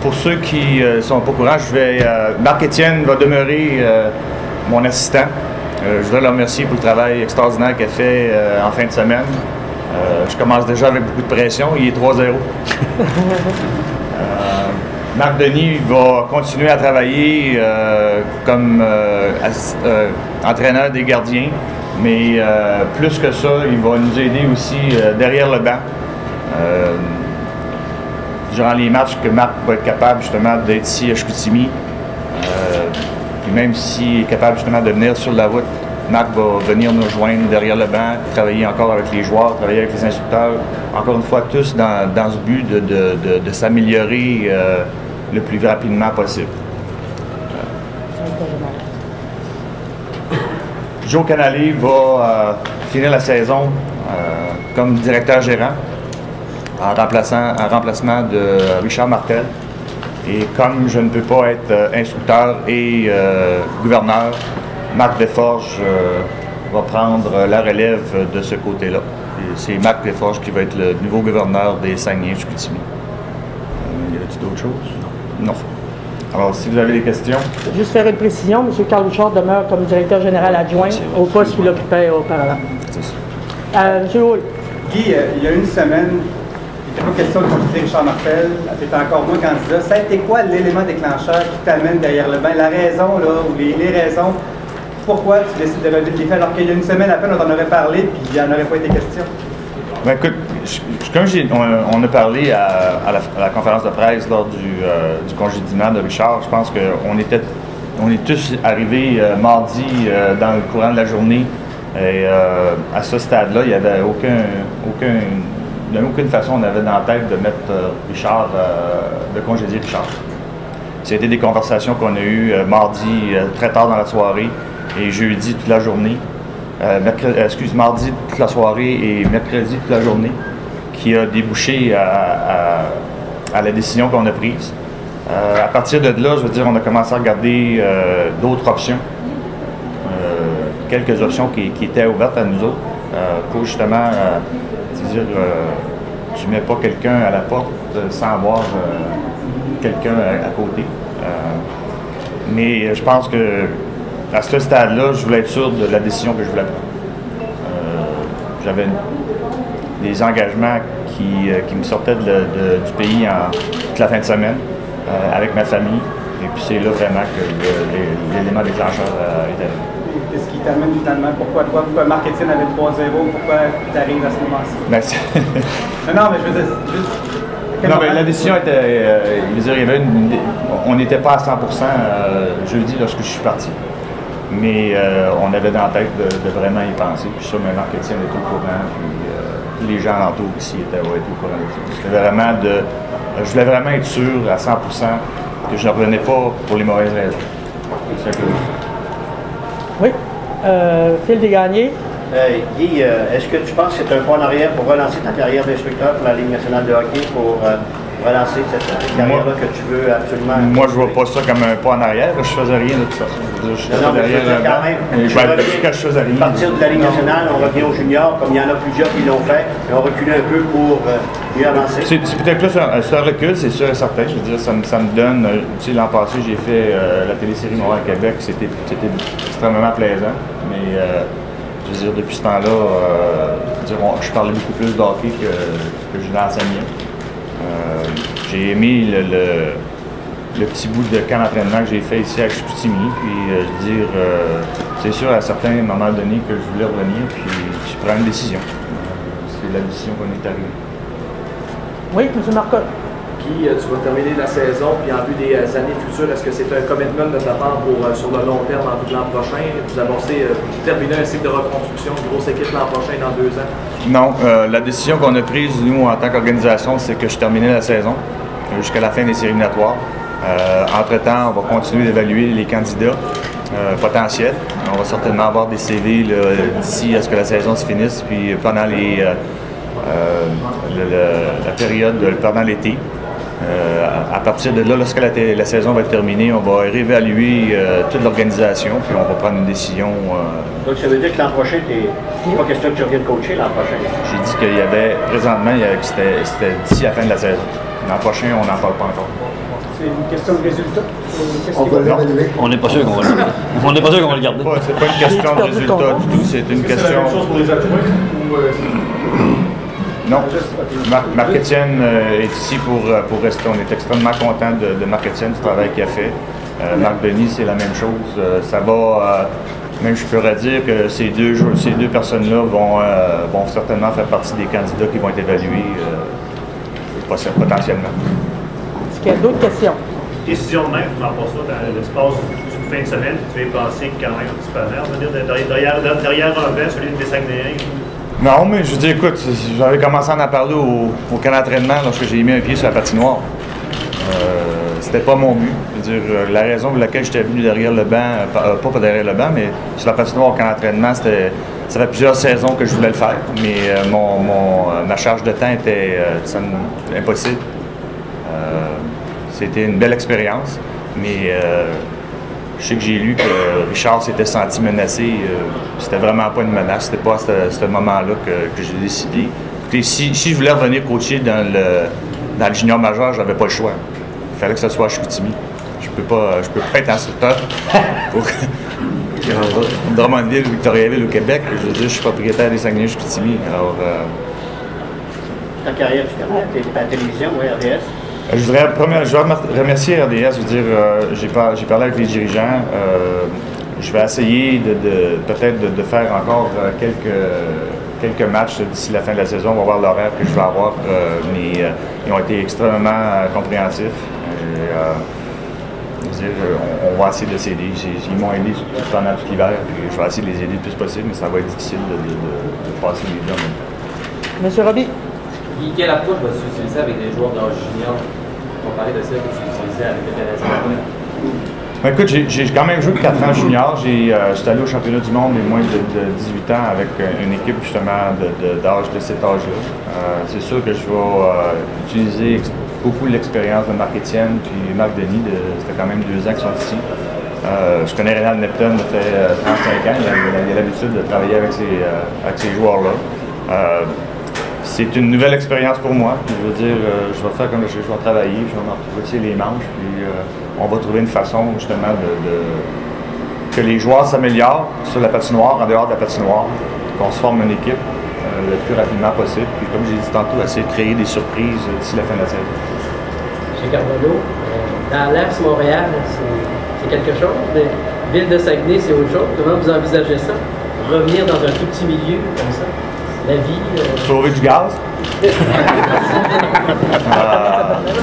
Pour ceux qui ne sont pas au courant, Marc Étienne va demeurer mon assistant. Je voudrais le remercier pour le travail extraordinaire qu'il a fait en fin de semaine. Je commence déjà avec beaucoup de pression. Il est 3-0. Marc Denis va continuer à travailler comme entraîneur des gardiens, mais plus que ça, il va nous aider aussi derrière le banc. Durant les matchs que Marc va être capable justement d'être ici à Chicoutimi, puis même s'il est capable justement de venir sur la route, Marc va venir nous rejoindre derrière le banc, travailler encore avec les joueurs, travailler avec les instructeurs, encore une fois tous dans ce but de s'améliorer le plus rapidement possible. Joe Canale va finir la saison comme directeur gérant en remplacement de Richard Martel. Et comme je ne peux pas être instructeur et gouverneur, Marc Desforges va prendre la relève de ce côté-là. C'est Marc Desforges qui va être le nouveau gouverneur des Saguenay-Chicoutimi. Y a-t-il d'autres choses? Non. Alors, si vous avez des questions. Juste faire une précision, M. Carl Bouchard demeure comme directeur général adjoint au poste qu'il occupait auparavant. C'est ça. M. Hull. Guy, il y a une semaine, il n'était pas question de consulter Richard Martel. Tu étais encore moins candidat. Ça a été quoi l'élément déclencheur qui t'amène derrière le banc? La raison, là, ou les raisons, pourquoi tu décides de lever le défi alors qu'il y a une semaine à peine, on en aurait parlé, puis il n'y en aurait pas été question? Ben, écoute, comme on a parlé à la conférence de presse lors du congédiement de Richard, je pense qu'on est tous arrivés mardi dans le courant de la journée. Et à ce stade-là, il n'y avait aucune façon on avait dans la tête de mettre Richard, de congédier Richard. C'était des conversations qu'on a eues mardi très tard dans la soirée et jeudi toute la journée. Mardi toute la soirée et mercredi toute la journée, qui a débouché à la décision qu'on a prise. À partir de là, je veux dire, on a commencé à regarder d'autres options, quelques options qui étaient ouvertes à nous autres, pour justement, tu ne mets pas quelqu'un à la porte sans avoir quelqu'un à côté. Mais je pense que à ce stade-là, je voulais être sûr de la décision que je voulais prendre. J'avais des engagements qui me sortaient du pays toute la fin de semaine avec ma famille. Et puis c'est là vraiment que l'élément déclencheur est arrivé. Qu'est-ce qui t'amène finalement? Pourquoi toi? Pourquoi Marc Étienne avait 3-0? Pourquoi tu arrives à ce moment-ci? Non, mais je veux dire, juste... Non, mais la décision était... on n'était pas à 100% jeudi lorsque je suis parti. Mais on avait dans la tête de vraiment y penser. Puis ça, maintenant qu'Étienne est au courant, puis tous les gens alentours ici étaient au courant de ça. C'était vraiment je voulais vraiment être sûr à 100% que je ne revenais pas pour les mauvaises raisons. C'est ça que... Oui. Phil Desgagnés. Guy, est-ce que tu penses que c'est un pas en arrière pour relancer ta carrière d'instructeur pour la Ligue nationale de hockey, pour relancer cette carrière-là que tu veux absolument? Moi, je ne vois pas ça comme un pas en arrière. Je ne faisais rien de tout ça. Non, mais je veux dire quand même, partir de la Ligue nationale, on revient aux juniors, comme il y en a plusieurs qui l'ont fait, et on recule un peu pour mieux avancer. C'est peut-être plus un recul, c'est sûr et certain. Je veux dire, ça me donne... Tu sais, l'an passé, j'ai fait la télésérie Montréal-Québec. C'était extrêmement plaisant. Mais... je veux dire, depuis ce temps-là, je parlais beaucoup plus de hockey que je l'enseignais. J'ai aimé le petit bout de camp d'entraînement que j'ai fait ici à Chicoutimi. Puis, je veux dire, c'est sûr, à certains moments donnés que je voulais revenir, puis tu prends une décision. C'est la décision qu'on est arrivé. Oui, M. Marcotte. Guy, tu vas terminer la saison, puis en vue des années futures, est-ce que c'est un commitment de ta part sur le long terme en vue de l'an prochain? Vous annoncez terminer un cycle de reconstruction, une grosse équipe l'an prochain, dans 2 ans? Non, la décision qu'on a prise, nous, en tant qu'organisation, c'est que je terminais la saison jusqu'à la fin des séries éliminatoires. Entre-temps, on va continuer d'évaluer les candidats potentiels. On va certainement avoir des CV d'ici à ce que la saison se finisse, puis pendant la période, pendant l'été. À partir de là, lorsque la saison va être terminée, on va réévaluer toute l'organisation, puis on va prendre une décision. Donc ça veut dire que l'an prochain, c'est pas question que tu reviennes coacher l'an prochain? J'ai dit qu'il y avait, présentement, c'était d'ici la fin de la saison. L'an prochain, on n'en parle pas encore. C'est une question de résultat. On va l'évaluer. On n'est pas sûr qu'on va le garder. On n'est pas sûr qu'on va le garder. C'est pas une question de résultat du tout, c'est une question... C'est la même chose pour les adjoints ou Non. Marc-Étienne est ici pour rester. On est extrêmement content de Marc-Étienne, du travail qu'il a fait. Marc Denis, c'est la même chose. Ça va... même je pourrais dire que ces deux personnes-là vont certainement faire partie des candidats qui vont être évalués potentiellement. Est-ce qu'il y a d'autres questions? Décision de même, par rapport à ça, dans l'espace d'une fin de semaine, tu devais penser quand même un petit peu amer, derrière un banc, celui des Saguenayens. Non, mais je veux dire, écoute, j'avais commencé à en parler au camp d'entraînement lorsque j'ai mis un pied sur la patinoire. C'était pas mon but. Je veux dire, la raison pour laquelle j'étais venu derrière le banc, pas derrière le banc, mais sur la patinoire au camp d'entraînement, ça fait plusieurs saisons que je voulais le faire, mais ma charge de temps était impossible. C'était une belle expérience, mais je sais que j'ai lu que Richard s'était senti menacé. C'était vraiment pas une menace, c'était pas à ce moment-là que j'ai décidé. Écoutez, si je voulais revenir coacher dans le junior majeur, j'avais pas le choix. Il fallait que ce soit à Chicoutimi. Je peux pas être instructeur pour Drummondville, Victoriaville au Québec. Je veux dire, je suis propriétaire des Saguenay-Chicoutimi. Alors, ta carrière, tu es à la télévision, oui, RDS. Je voudrais remercier RDS. Je veux dire, j'ai parlé avec les dirigeants. Je vais essayer peut-être de faire encore quelques matchs d'ici la fin de la saison. On va voir l'horaire que je vais avoir, mais ils ont été extrêmement compréhensifs. Je veux dire, on va essayer de s'aider. Ils m'ont aidé pendant tout l'hiver, puis je vais essayer de les aider le plus possible, mais ça va être difficile de passer les deux en même temps. Monsieur Roby. Quelle approche vas-tu utiliser avec des joueurs d'âge junior comparé de celle que tu utilisais avec le Canadien? Écoute, j'ai quand même joué 4 ans junior. J'étais allé au championnat du monde, mais moins de 18 ans, avec une équipe justement d'âge de cet âge-là. C'est sûr que je vais utiliser beaucoup l'expérience de Marc-Étienne puis Marc Denis. C'était quand même 2 ans qu'ils sont ici. Je connais Rénal Neptune, ça fait 35 ans. Il a l'habitude de travailler avec ces joueurs-là. C'est une nouvelle expérience pour moi. Puis je veux dire, je vais faire comme je vais travailler, je vais m'en retrouver les manches, puis on va trouver une façon justement que les joueurs s'améliorent sur la patinoire, en dehors de la patinoire, qu'on se forme une équipe le plus rapidement possible. Puis comme j'ai dit tantôt, essayer de créer des surprises d'ici la fin de la saison. M. Carvalho, dans l'Axe Montréal, c'est quelque chose. Mais Ville de Saguenay, c'est autre chose. Comment vous envisagez ça? Revenir dans un tout petit milieu comme ça? La vie. Sauver du gaz. On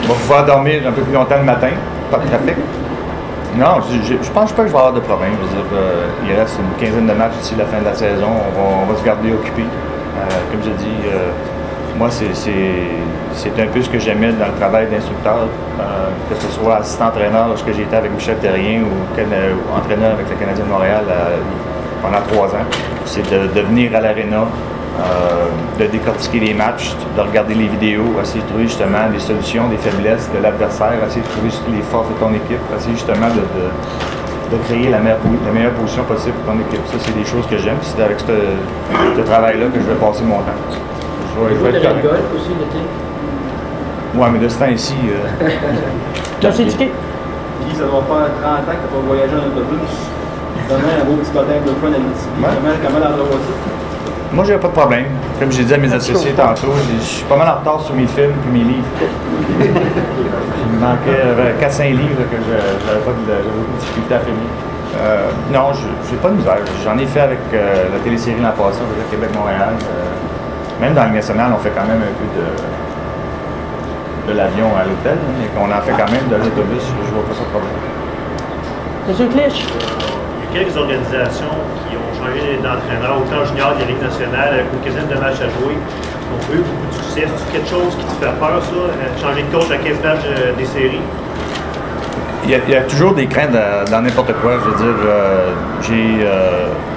va pouvoir dormir un peu plus longtemps le matin, pas de trafic. Non, je pense pas que je vais avoir de problème. Je veux dire, il reste une quinzaine de matchs d'ici la fin de la saison. On va se garder occupé. Comme je dis, moi, c'est un peu ce que j'aimais dans le travail d'instructeur, que ce soit assistant-entraîneur lorsque j'étais avec Michel Terrien ou entraîneur avec le Canadien de Montréal pendant 3 ans. C'est de venir à l'aréna, de décortiquer les matchs, de regarder les vidéos, essayer de trouver justement des solutions, des faiblesses de l'adversaire, essayer de trouver les forces de ton équipe, essayer justement de créer la meilleure position possible pour ton équipe. Ça, c'est des choses que j'aime. C'est avec ce travail-là que je vais passer mon temps. Je vais être golf aussi l'été. Oui, mais de ce temps ici... Merci, Dicky. Puis ça doit faire 30 ans que tu vas voyager en autobus. Donner un beau petit baptême de fun à Mississippi. Comment l'endroit aussi? Moi, j'ai pas de problème. Comme j'ai dit à mes associés tantôt, je suis pas mal en retard sur mes films et mes livres. Il me manquait 4-5 livres que j'avais beaucoup de difficulté à finir. Non, j'ai pas de misère. J'en ai fait avec la télésérie l'an passé, avec Québec-Montréal. Même dans le national, on fait quand même un peu de l'avion à l'hôtel, mais on en fait quand même de l'autobus. Je vois pas ça de problème. Monsieur Clich. Il y a quelques organisations qui ont changé d'entraîneur, autant junior de la Ligue nationale, avec une quinzaine de matchs à jouer. On a eu beaucoup de succès. C'est quelque chose qui te fait peur, ça? Changer de coach à 15 matchs des séries? Il y a toujours des craintes dans n'importe quoi. Je veux dire,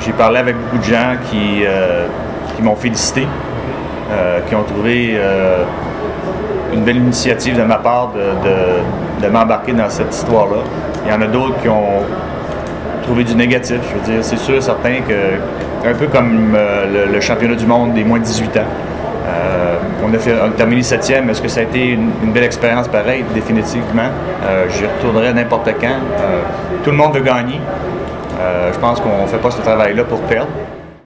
j'ai parlé avec beaucoup de gens qui m'ont félicité, qui ont trouvé une belle initiative de ma part de m'embarquer dans cette histoire-là. Il y en a d'autres qui ont trouvé du négatif. Je veux dire, c'est sûr et certain que, un peu comme le championnat du monde des moins de 18 ans, On a terminé 7e. Est-ce que ça a été une belle expérience pareil? Définitivement. J'y retournerai n'importe quand. Tout le monde veut gagner. Je pense qu'on ne fait pas ce travail-là pour perdre.